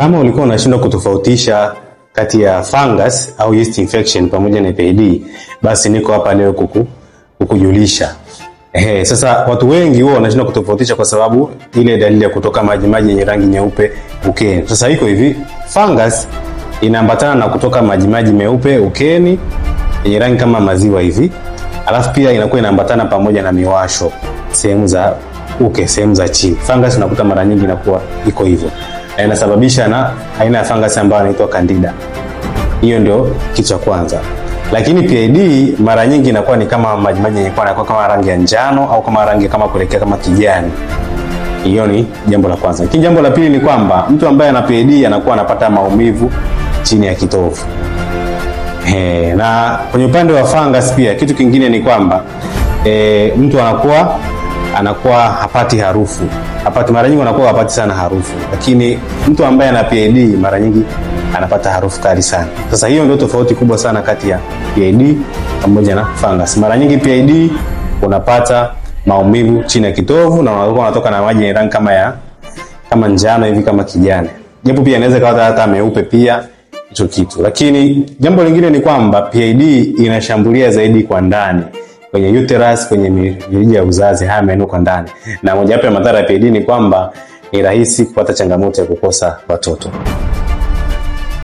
Kama ulikuwa unashindwa kutofautisha kati ya fungus au yeast infection pamoja na PID, basi niko hapa leo kukujulisha. Sasa watu wengi wao wanashindwa kutofautisha kwa sababu ile dalili ya kutoka maji yenye rangi nyeupe ukeni. Sasa iko hivi, fungus inaambatana na kutoka maji meupe ukeni yenye rangi kama maziwa hivi. Alafu pia inakuwa inaambatana pamoja na miwasho sehemu za sehemu za chini. Fungus unakuta mara nyingi inakuwa iko hivyo. Na inasababisha na aina ya fungus ambayo inaitwa Candida. Hiyo ndio kitu cha kwanza. Lakini PID mara nyingi inakuwa ni kama maji yenye yanakuwa kama rangi ya njano au kama rangi kama kuelekea kama kijani. Hiyo ni jambo la kwanza. Lakini jambo la pili ni kwamba mtu ambaye ana PID anakuwa anapata maumivu chini ya kitovu. Na kwenye upande wa fungus pia kitu kingine ni kwamba mtu anakuwa hapati harufu. Mara nyingi anakuwa hapati sana harufu. Lakini mtu ambaye ana PID mara nyingi anapata harufu kali sana. Sasa hiyo ndio tofauti kubwa sana kati ya PID pamoja na fungus. Mara nyingi PID unapata maumivu chini ya kitovu na unakuwa unatoka na maji yenye rangi kama njano hivi kama kijani. Japo pia inaweza kawa hata meupe pia hicho kitu. Lakini jambo lingine ni kwamba PID inashambulia zaidi kwa ndani, kwenye uterus, kwenye mirija ya uzazi, haya maeneo kwa ndani. Na mojawapo ya madhara ya PID ni kwamba ni rahisi kupata changamoto ya kukosa watoto.